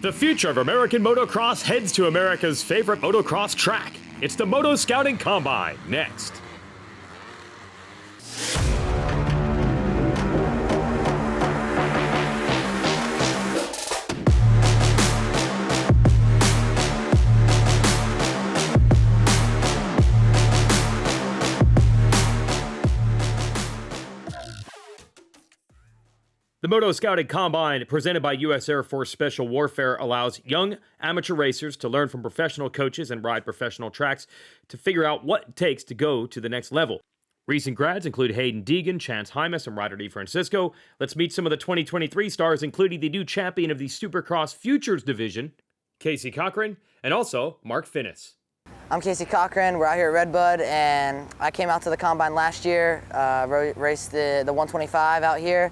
The future of American motocross heads to America's favorite motocross track. It's the Moto Scouting Combine, next. The Moto Scouting Combine, presented by U.S. Air Force Special Warfare, allows young amateur racers to learn from professional coaches and ride professional tracks to figure out what it takes to go to the next level. Recent grads include Hayden Deegan, Chance Hymas, and Ryder DeFrancisco. Let's meet some of the 2023 stars, including the new champion of the Supercross Futures Division, Casey Cochran, and also Mark Finnis. I'm Casey Cochran. We're out here at RedBud, and I came out to the Combine last year, raced the 125 out here.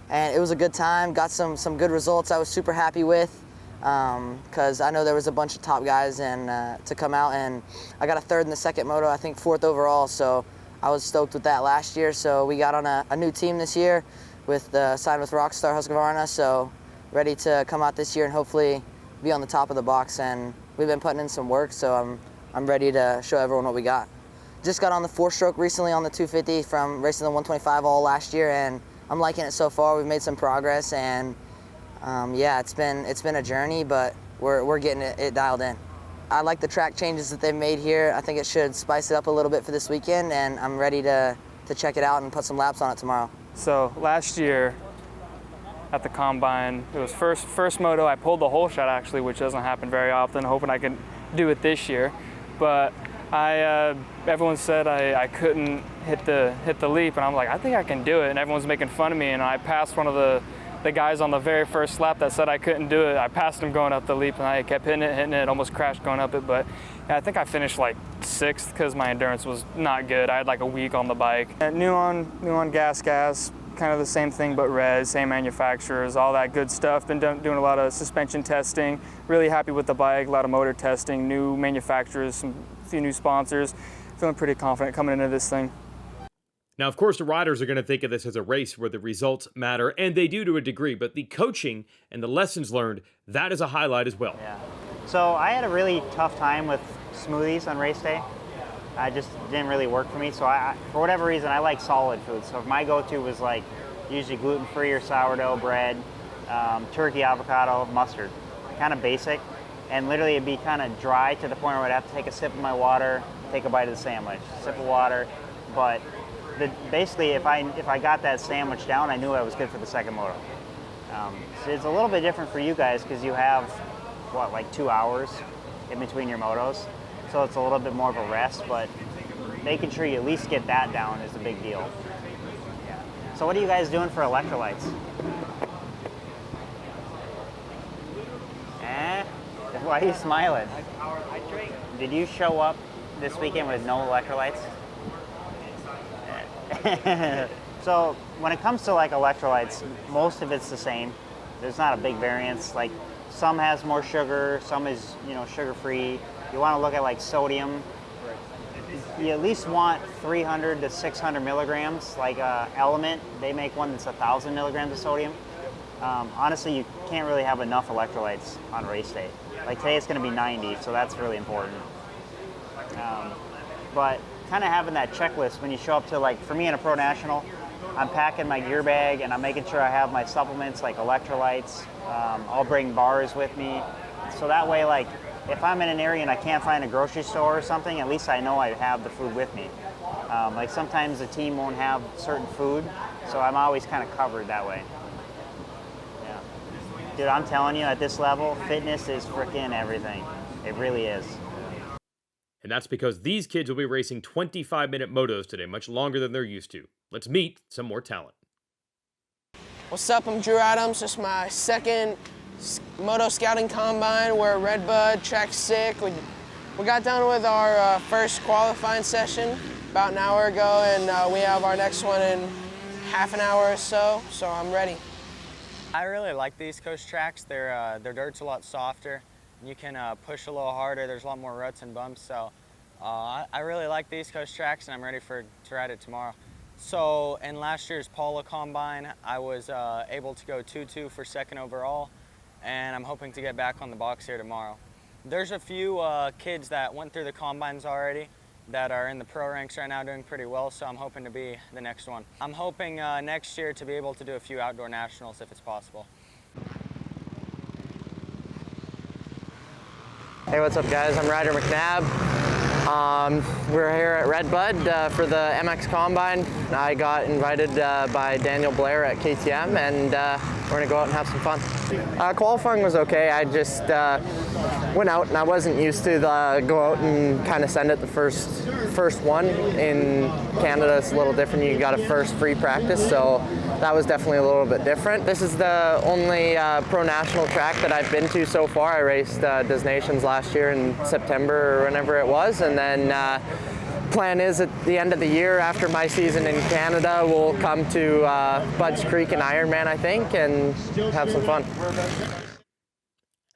And it was a good time, got some good results I was super happy with, because I know there was a bunch of top guys to come out, and I got a third in the second moto, I think fourth overall, so I was stoked with that last year. So we got on a new team this year signed with Rockstar Husqvarna, so ready to come out this year and hopefully be on the top of the box. And we've been putting in some work, so I'm ready to show everyone what we got. Just got on the 4-stroke recently on the 250 from racing the 125 all last year, and I'm liking it so far. We've made some progress, and yeah, it's been a journey, but we're getting it dialed in. I like the track changes that they've made here. I think it should spice it up a little bit for this weekend, and I'm ready to check it out and put some laps on it tomorrow. So last year at the Combine, it was first moto. I pulled the whole shot actually, which doesn't happen very often. Hoping I can do it this year, but everyone said I couldn't hit the leap, and I'm like, I think I can do it, and everyone's making fun of me, and I passed one of the guys on the very first lap that said I couldn't do it. I passed him going up the leap, and I kept hitting it, almost crashed going up it, but yeah, I think I finished like 6th because my endurance was not good. I had like a week on the bike. New on gas, kind of the same thing but red, same manufacturers, all that good stuff. Been doing a lot of suspension testing, really happy with the bike, a lot of motor testing, new manufacturers, a few new sponsors. Feeling pretty confident coming into this thing. Now, of course, the riders are going to think of this as a race where the results matter, and they do to a degree, but the coaching and the lessons learned, that is a highlight as well. Yeah. So I had a really tough time with smoothies on race day. I just didn't really work for me. So for whatever reason, I like solid food. So my go-to was like usually gluten-free or sourdough bread, turkey, avocado, mustard, kind of basic. And literally it'd be kind of dry to the point where I'd have to take a sip of my water, take a bite of the sandwich, sip of water. But basically, if I got that sandwich down, I knew I was good for the second moto. So it's a little bit different for you guys because you have, like 2 hours in between your motos. So it's a little bit more of a rest, but making sure you at least get that down is a big deal. Yeah. So what are you guys doing for electrolytes? Why are you smiling? Did you show up this weekend with no electrolytes? So when it comes to like electrolytes, most of it's the same. There's not a big variance. Like some has more sugar, some is sugar-free. You want to look at like sodium. You at least want 300 to 600 milligrams. Like Element, they make one that's 1,000 milligrams of sodium. Honestly, you can't really have enough electrolytes on race day. Like today it's going to be 90, so that's really important. But kind of having that checklist when you show up to, like, for me in a pro national, I'm packing my gear bag and I'm making sure I have my supplements like electrolytes. I'll bring bars with me. So that way, like, if I'm in an area and I can't find a grocery store or something, at least I know I have the food with me. Like sometimes the team won't have certain food, so I'm always kind of covered that way. Yeah. Dude, I'm telling you, at this level, fitness is freaking everything. It really is. And that's because these kids will be racing 25-minute motos today, much longer than they're used to. Let's meet some more talent. What's up? I'm Drew Adams. This is my second Moto Scouting Combine. We're at RedBud, track 6. We got done with our first qualifying session about an hour ago, and we have our next one in half an hour or so I'm ready. I really like the East Coast tracks. Their dirt's a lot softer. You can push a little harder. There's a lot more ruts and bumps, so I really like the East Coast tracks, and I'm ready to ride it tomorrow. So in last year's Paula Combine, I was able to go 2-2 for second overall, and I'm hoping to get back on the box here tomorrow. There's a few kids that went through the combines already that are in the pro ranks right now doing pretty well, so I'm hoping to be the next one. I'm hoping next year to be able to do a few outdoor nationals if it's possible. Hey, what's up guys? I'm Ryder McNabb. We're here at RedBud for the MX Combine. I got invited by Daniel Blair at KTM, and we're gonna go out and have some fun. Qualifying was okay. I just went out and I wasn't used to go out and kind of send it the first one. In Canada it's a little different. You got a first free practice, so that was definitely a little bit different. This is the only pro national track that I've been to so far. I raced Des Nations last year in September or whenever it was, and then plan is at the end of the year after my season in Canada, we'll come to Budds Creek and Ironman, I think, and have some fun.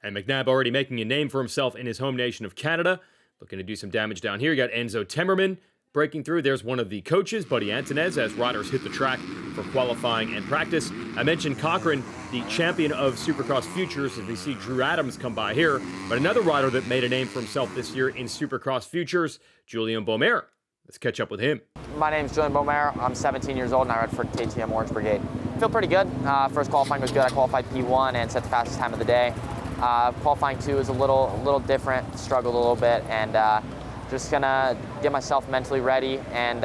And McNabb already making a name for himself in his home nation of Canada. Looking to do some damage down here. You got Enzo Temmerman breaking through. There's one of the coaches, Buddy Antonez, as riders hit the track for qualifying and practice. I mentioned Cochran, the champion of Supercross Futures, as we see Drew Adams come by here. But another rider that made a name for himself this year in Supercross Futures, Julien Beaumer. Let's catch up with him. My name's Julien Beaumer. I'm 17 years old and I ride for KTM Orange Brigade. Feel pretty good. First qualifying was good. I qualified P1 and set the fastest time of the day. Qualifying 2 is a little different, struggled a little bit, and just gonna get myself mentally ready and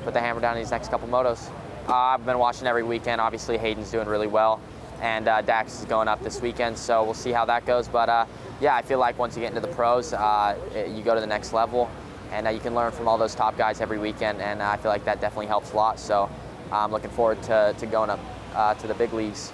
put the hammer down in these next couple motos. I've been watching every weekend. Obviously Hayden's doing really well, and Dax is going up this weekend, so we'll see how that goes. But yeah, I feel like once you get into the pros, you go to the next level, and you can learn from all those top guys every weekend, and I feel like that definitely helps a lot. So I'm looking forward to going up to the big leagues.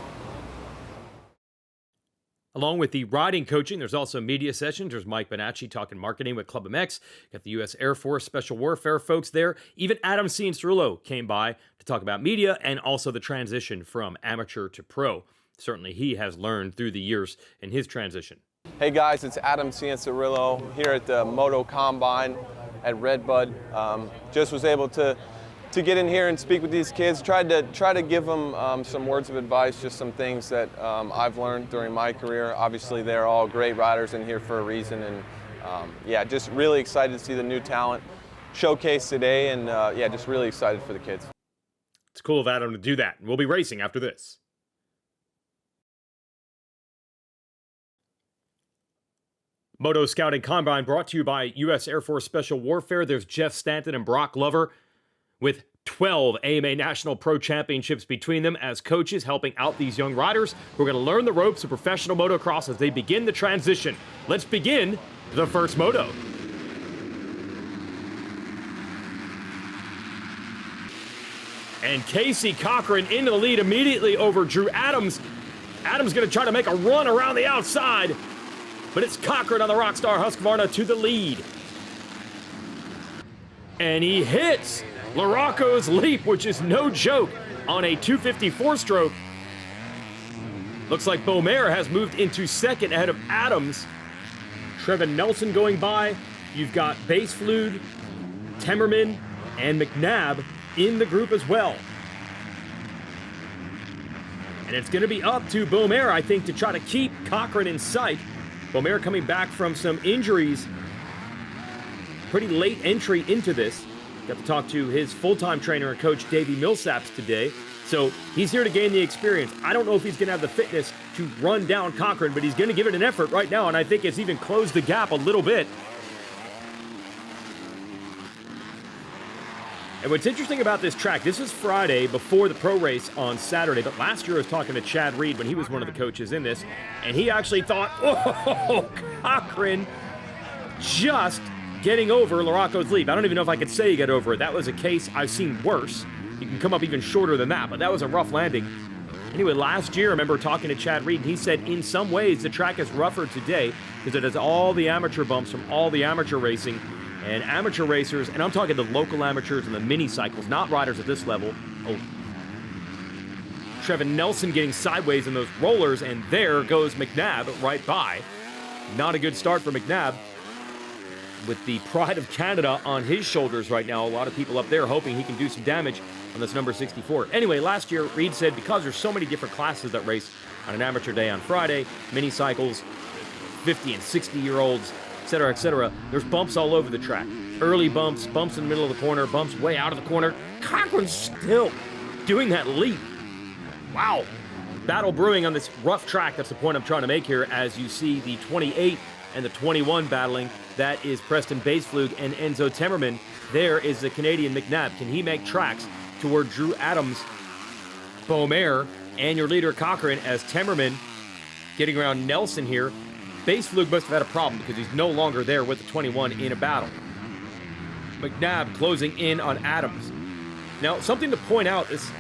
Along with the riding coaching, there's also media sessions. There's Mike Bonacci talking marketing with Club MX. Got the U.S. Air Force Special Warfare folks there. Even Adam Cianciarulo came by to talk about media and also the transition from amateur to pro. Certainly he has learned through the years in his transition. Hey guys, it's Adam Cianciarulo here at the Moto Combine at RedBud. Just was able to get in here and speak with these kids. Try to give them some words of advice, just some things that I've learned during my career. Obviously, they're all great riders in here for a reason, and yeah, just really excited to see the new talent showcased today, and yeah, just really excited for the kids. It's cool of Adam to do that. We'll be racing after this. Moto Scouting Combine brought to you by U.S. Air Force Special Warfare. There's Jeff Stanton and Brock Lover, with 12 AMA National Pro Championships between them as coaches, helping out these young riders who are going to learn the ropes of professional motocross as they begin the transition. Let's begin the first moto. And Casey Cochran into the lead immediately over Drew Adams. Adams going to try to make a run around the outside, but it's Cochran on the Rockstar Husqvarna to the lead. And he hits Larocco's leap, which is no joke, on a 254 stroke. Looks like Beaumer has moved into second ahead of Adams. Trevin Nelson going by. You've got Baseflude, Temmerman, and McNabb in the group as well. And it's going to be up to Beaumer, I think, to try to keep Cochran in sight. Beaumer coming back from some injuries. Pretty late entry into this. Got to talk to his full-time trainer and coach, Davey Millsaps, today. So he's here to gain the experience. I don't know if he's going to have the fitness to run down Cochran, but he's going to give it an effort right now, and I think it's even closed the gap a little bit. And what's interesting about this track, this is Friday before the pro race on Saturday, but last year I was talking to Chad Reed when he was one of the coaches in this, and he actually thought, oh, Cochran just getting over Larocco's leap. I don't even know if I could say he got over it. That was a case I've seen worse. You can come up even shorter than that, but that was a rough landing. Anyway, last year I remember talking to Chad Reed, and he said in some ways the track is rougher today because it has all the amateur bumps from all the amateur racing. And amateur racers, and I'm talking the local amateurs and the mini cycles, not riders at this level. Oh, Trevin Nelson getting sideways in those rollers, and there goes McNabb right by. Not a good start for McNabb. With the pride of Canada on his shoulders right now, a lot of people up there hoping he can do some damage on this number 64. Anyway, last year, Reed said because there's so many different classes that race, on an amateur day on Friday, mini cycles, 50 and 60-year-olds, etc., etc. There's bumps all over the track. Early bumps, bumps in the middle of the corner, bumps way out of the corner. Cochran's still doing that leap. Wow. Battle brewing on this rough track. That's the point I'm trying to make here, as you see the 28 and the 21 battling. That is Preston Baseflug and Enzo Temmerman. There is the Canadian McNabb. Can he make tracks toward Drew Adams, Beaumare, and your leader Cochran, as Temmerman getting around Nelson here? Baseflug must have had a problem because he's no longer there with the 21 in a battle. McNabb closing in on Adams. Now, something to point out is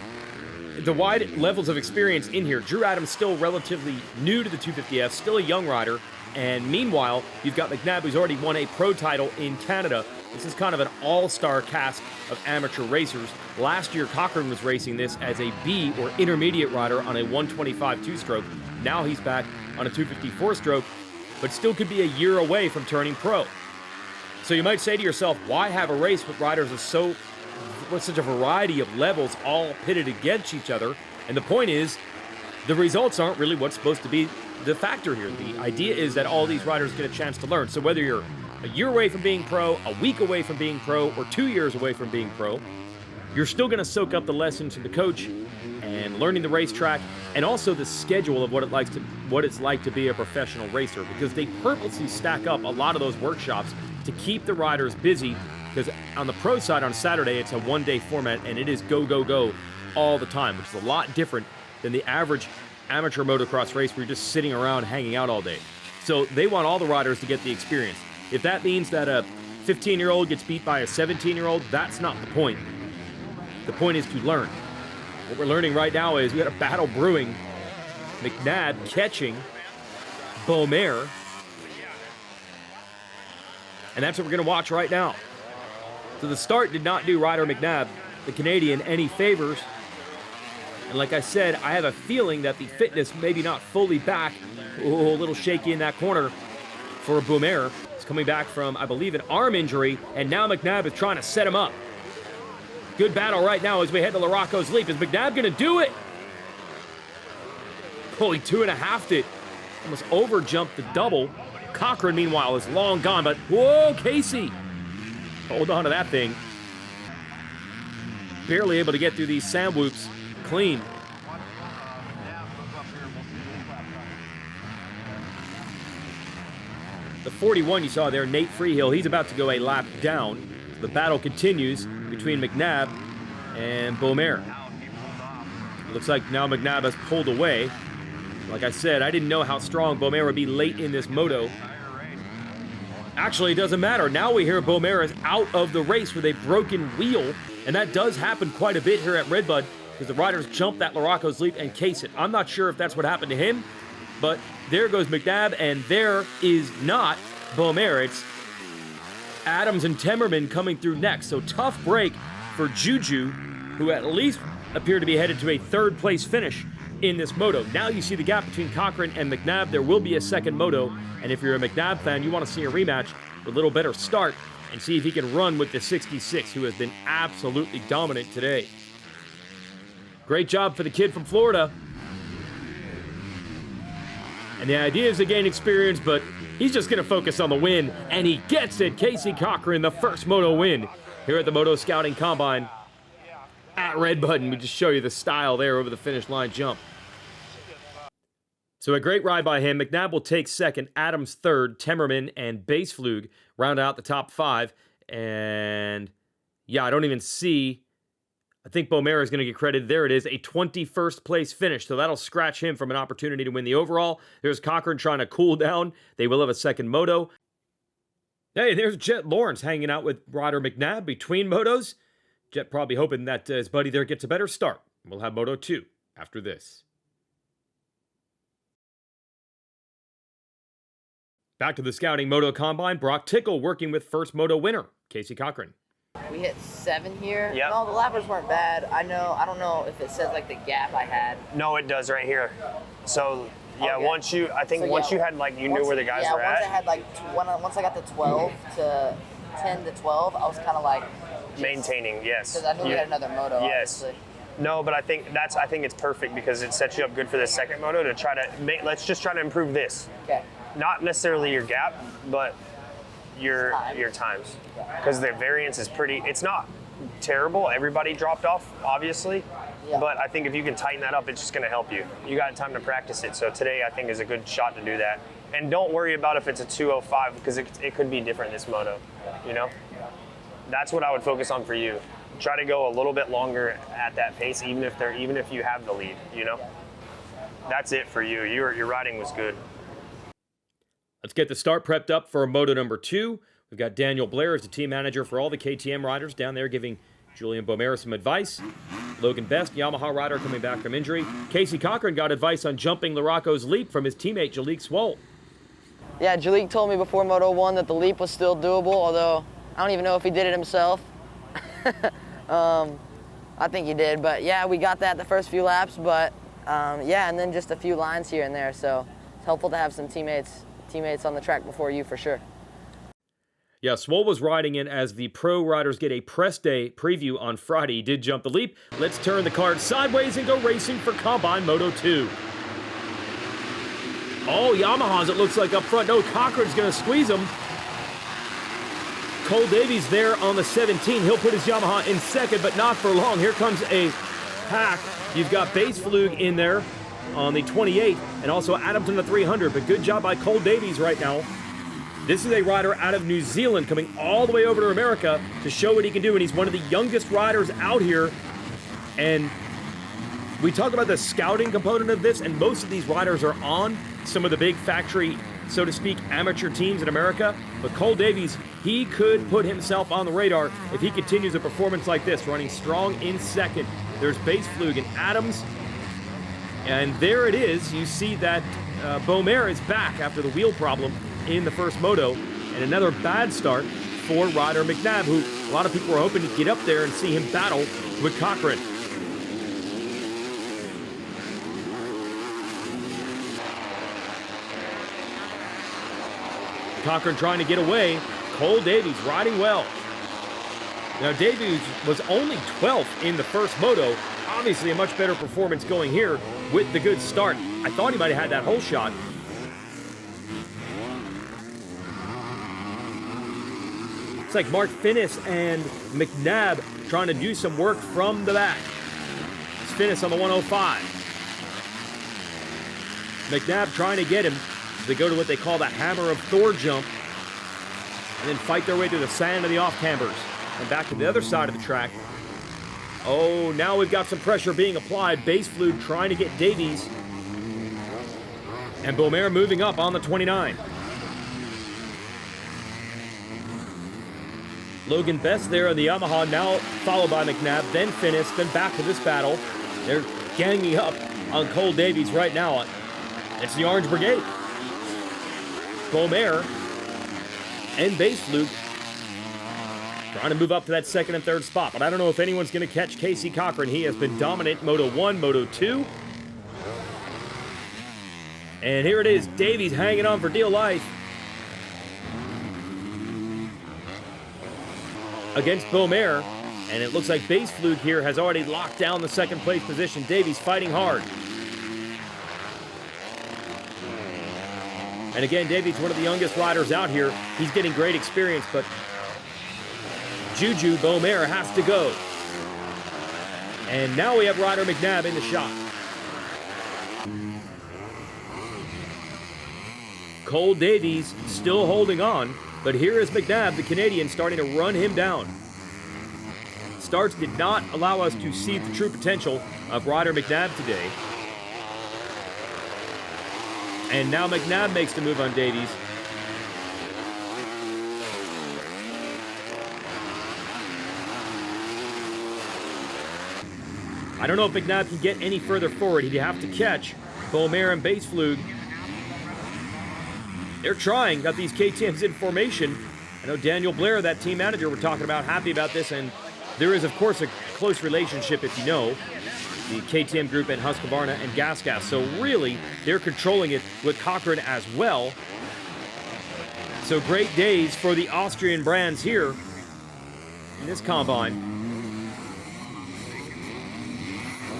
the wide levels of experience in here. Drew Adams still relatively new to the 250F, still a young rider. And meanwhile, you've got McNabb, who's already won a pro title in Canada. This is kind of an all-star cast of amateur racers. Last year, Cochran was racing this as a B or intermediate rider on a 125 two-stroke. Now he's back on a 254 stroke, but still could be a year away from turning pro. So you might say to yourself, why have a race with riders with such a variety of levels all pitted against each other? And the point is, the results aren't really what's supposed to be the factor here. The idea is that all these riders get a chance to learn. So whether you're a year away from being pro, a week away from being pro, or 2 years away from being pro, you're still going to soak up the lessons from the coach and learning the racetrack, and also the schedule of what it's like to be a professional racer, because they purposely stack up a lot of those workshops to keep the riders busy, because on the pro side on Saturday, it's a one-day format, and it is go, go, go all the time, which is a lot different than the average amateur motocross race where you're just sitting around hanging out all day. So they want all the riders to get the experience. If that means that a 15-year-old gets beat by a 17-year-old, that's not the point. The point is to learn. What we're learning right now is we got a battle brewing. McNabb catching Beaumare. And that's what we're going to watch right now. So the start did not do Ryder McNabb, the Canadian, any favors. And like I said, I have a feeling that the fitness maybe not fully back. Oh, a little shaky in that corner for Beaumare. He's coming back from, I believe, an arm injury, and now McNabb is trying to set him up. Good battle right now as we head to Larocco's Leap. Is McNabb going to do it? Oh, he 2.5'd it. Almost over-jumped the double. Cochran, meanwhile, is long gone, but whoa, Casey. Hold on to that thing. Barely able to get through these sand whoops clean. The 41 you saw there, Nate Freehill, he's about to go a lap down. The battle continues between McNabb and Beaumare. Looks like now McNabb has pulled away. Like I said, I didn't know how strong Beaumare would be late in this moto. Actually, it doesn't matter. Now we hear Beaumare is out of the race with a broken wheel, and that does happen quite a bit here at RedBud because the riders jump that Larocco's Leap and case it. I'm not sure if that's what happened to him, but there goes McNabb, and there is not Beaumare. It's Adams and Temmerman coming through next. So tough break for Juju, who at least appeared to be headed to a third-place finish in this moto. Now you see the gap between Cochran and McNabb. There will be a second moto, and if you're a McNabb fan, you want to see a rematch with a little better start and see if he can run with the 66, who has been absolutely dominant today. Great job for the kid from Florida. And the idea is to gain experience, but he's just going to focus on the win, and he gets it. Casey Cochran, the first moto win here at the Moto Scouting Combine at RedBud, and we just show you the style there over the finish line jump. So a great ride by him. McNabb will take second, Adams third, Temmerman and Baseflug round out the top five. And yeah, I don't even see, I think Beaumare is going to get credited. There it is, a 21st place finish. So that'll scratch him from an opportunity to win the overall. There's Cochran trying to cool down. They will have a second moto. Hey, there's Jet Lawrence hanging out with Ryder McNabb between motos. Jet probably hoping that his buddy there gets a better start. We'll have Moto 2 after this. Back to the Scouting Moto Combine. Brock Tickle working with first moto winner, Casey Cochran. We hit 7 here. Yep. No, the lappers weren't bad. I don't know if it says like the gap I had. No, it does right here. So yeah, Okay. once you had like, you knew where the guys were once at. I had like, once I got to 12 to 10 to 12, I was kind of like, Maintaining, yes. because I knew we had another moto, Yes. obviously. No, but I think it's perfect because it sets you up good for the second moto to try to let's just try to improve this. Okay. Not necessarily your gap, but your times. Because the variance is it's not terrible. Everybody dropped off, obviously. Yeah. But I think if you can tighten that up, it's just going to help you. You got time to practice it. So today I think is a good shot to do that. And don't worry about if it's a 2:05 because it could be different this moto, you know? That's what I would focus on for you. Try to go a little bit longer at that pace, even if you have the lead, you know? That's it for you. Your riding was good. Let's get the start prepped up for Moto number 2. We've got Daniel Blair as the team manager for all the KTM riders down there giving Julian Beaumer some advice. Logan Best, Yamaha rider coming back from injury. Casey Cochran got advice on jumping Larocco's leap from his teammate Jalik Swoll. Yeah, Jalik told me before Moto 1 that the leap was still doable, although I don't even know if he did it himself. I think he did, but yeah, we got that the first few laps, but yeah, and then just a few lines here and there, so it's helpful to have some teammates on the track before you for sure. Yeah, Swoll was riding in as the pro riders get a press day preview on Friday. He did jump the leap. Let's turn the card sideways and go racing for Combine Moto 2. Oh, Yamahas, it looks like up front. No, Cochran's going to squeeze him. Cole Davies there on the 17. He'll put his Yamaha in second, but not for long. Here comes a pack. You've got Baseflug in there on the 28, and also Adams on the 300. But good job by Cole Davies right now. This is a rider out of New Zealand coming all the way over to America to show what he can do, and he's one of the youngest riders out here. And we talk about the scouting component of this, and most of these riders are on some of the big factory, so to speak, amateur teams in America. But Cole Davies, he could put himself on the radar if he continues a performance like this, running strong in second. There's Baseflug and Adams. And there it is. You see that Beaumer is back after the wheel problem in the first moto. And another bad start for Ryder McNabb, who a lot of people were hoping to get up there and see him battle with Cochran. Cochran trying to get away. Cole Davies riding well. Now Davies was only 12th in the first moto. Obviously a much better performance going here with the good start. I thought he might have had that whole shot. It's like Mark Finnis and McNabb trying to do some work from the back. It's Finnis on the 105. McNabb trying to get him. They go to what they call the hammer of Thor jump and then fight their way through the sand of the off cambers and back to the other side of the track. Oh, now we've got some pressure being applied. Baseflug trying to get Davies. And Beaumer moving up on the 29. Logan Best there on the Yamaha, now followed by McNabb, then Finnis, then back to this battle. They're ganging up on Cole Davies right now. It's the Orange Brigade. Beaumer and Baseflug trying to move up to that second and third spot. But I don't know if anyone's going to catch Casey Cochran. He has been dominant Moto 1, Moto 2. And here it is, Davies hanging on for dear life against Beaumer. And it looks like Baseflug here has already locked down the second place position. Davies fighting hard. And again, Davies, one of the youngest riders out here. He's getting great experience, but Juju Beaumer has to go. And now we have Ryder McNabb in the shot. Cole Davies still holding on, but here is McNabb, the Canadian, starting to run him down. Starts did not allow us to see the true potential of Ryder McNabb today. And now McNabb makes the move on Davies. I don't know if McNabb can get any further forward. He'd have to catch Beaumer and Baseflug. They're trying, got these KTMs in formation. I know Daniel Blair, that team manager, we're talking about, happy about this, and there is, of course, a close relationship, if you know, the KTM group and Husqvarna and GasGas. So really, they're controlling it with Cochran as well. So great days for the Austrian brands here in this combine.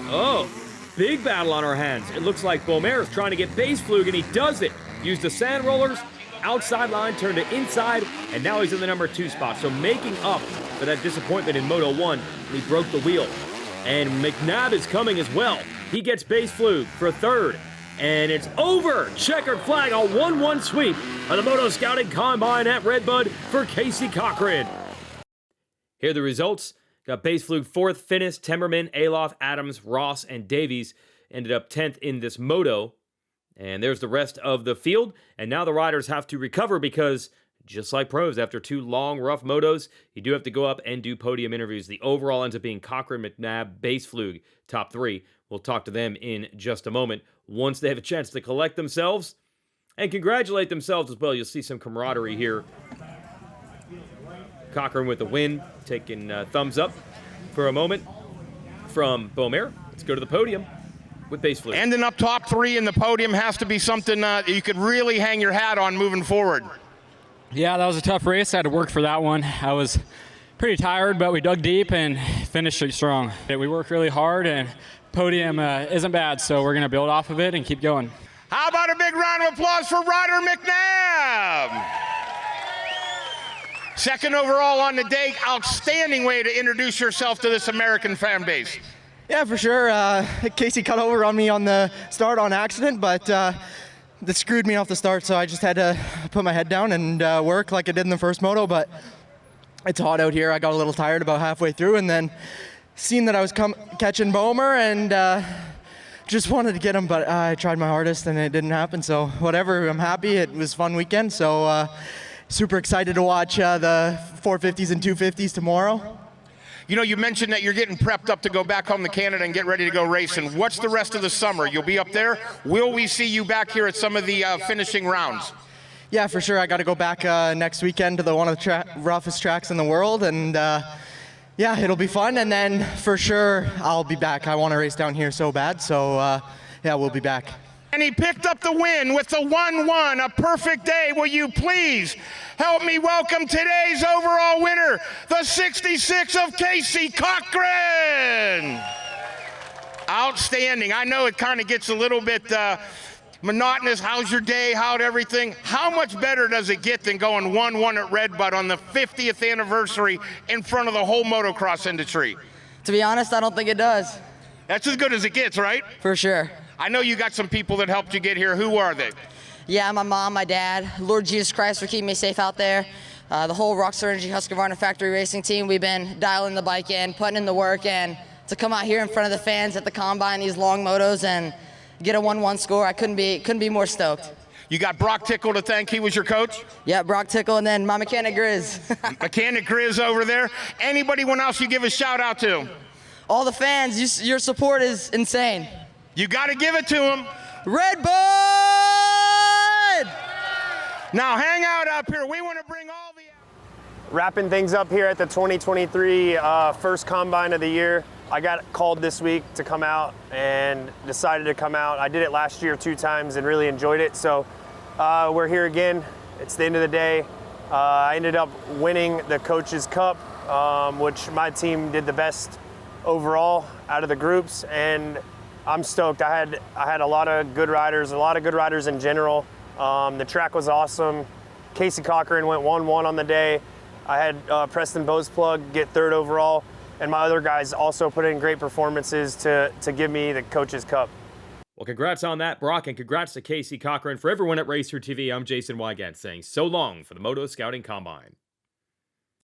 Oh, big battle on our hands. It looks like Beaumer is trying to get base flug, and he does it. Used the sand rollers, outside line, turned it inside, and now he's in the number 2 spot. So making up for that disappointment in Moto 1, he broke the wheel. And McNabb is coming as well. He gets base flug for 3rd. And it's over. Checkered flag, a 1-1 sweep of the Moto Scouting Combine at RedBud for Casey Cochran. Here are the results. Got base flug 4th, Finnis, Temmerman, Alof, Adams, Ross, and Davies ended up 10th in this moto. And there's the rest of the field. And now the riders have to recover because, just like pros, after 2 long, rough motos, you do have to go up and do podium interviews. The overall ends up being Cochran, McNabb, base flug, top 3. We'll talk to them in just a moment once they have a chance to collect themselves and congratulate themselves as well. You'll see some camaraderie here. Cochran with the win, taking thumbs up for a moment from Beaumer. Let's go to the podium with base flug. Ending up top 3 in the podium has to be something you could really hang your hat on moving forward. Yeah, that was a tough race. I had to work for that one. I was pretty tired, but we dug deep and finished it strong. We worked really hard, and podium isn't bad, so we're going to build off of it and keep going. How about a big round of applause for Ryder McNabb? 2nd overall on the day. Outstanding way to introduce yourself to this American fan base. Yeah, for sure. Casey cut over on me on the start on accident, but that screwed me off the start, so I just had to put my head down and work like I did in the first moto, but it's hot out here. I got a little tired about halfway through, and then seen that I was catching Beaumer and just wanted to get him, but I tried my hardest and it didn't happen, so whatever. I'm happy. It was a fun weekend, so super excited to watch the 450s and 250s tomorrow. You know, you mentioned that you're getting prepped up to go back home to Canada and get ready to go racing. What's the rest of the summer? You'll be up there. Will we see you back here at some of the finishing rounds? Yeah, for sure. I got to go back next weekend to one of the roughest tracks in the world, and yeah, it'll be fun. And then for sure, I'll be back. I want to race down here so bad, so yeah, we'll be back. And he picked up the win with the 1-1, a perfect day. Will you please help me welcome today's overall winner, the 66 of Casey Cochran. Outstanding. I know it kind of gets a little bit monotonous. How's your day? How'd everything? How much better does it get than going 1-1 at RedBud on the 50th anniversary in front of the whole motocross industry? To be honest, I don't think it does. That's as good as it gets, right? For sure. I know you got some people that helped you get here. Who are they? Yeah, my mom, my dad, Lord Jesus Christ for keeping me safe out there. The whole Rockstar Energy Husqvarna factory racing team, we've been dialing the bike in, putting in the work, and to come out here in front of the fans at the Combine, these long motos, and get a 1-1 score, I couldn't be more stoked. You got Brock Tickle to thank. He was your coach? Yeah, Brock Tickle, and then my mechanic Grizz. Mechanic Grizz over there. Anybody else you give a shout out to? All the fans, your support is insane. You got to give it to them. RedBud! Now hang out up here. We want to bring all the... Wrapping things up here at the 2023 first Combine of the year. I got called this week to come out and decided to come out. I did it last year 2 times and really enjoyed it. So we're here again. It's the end of the day. I ended up winning the Coaches Cup, which my team did the best overall out of the groups, and I'm stoked. I had a lot of good riders in general. The track was awesome. Casey Cochran went 1-1 on the day. I had Preston Boseplug get 3rd overall, and my other guys also put in great performances to give me the Coaches Cup. Well, congrats on that, Brock, and congrats to Casey Cochran. For everyone at Racer TV, I'm Jason Wygant saying so long for the Moto Scouting Combine.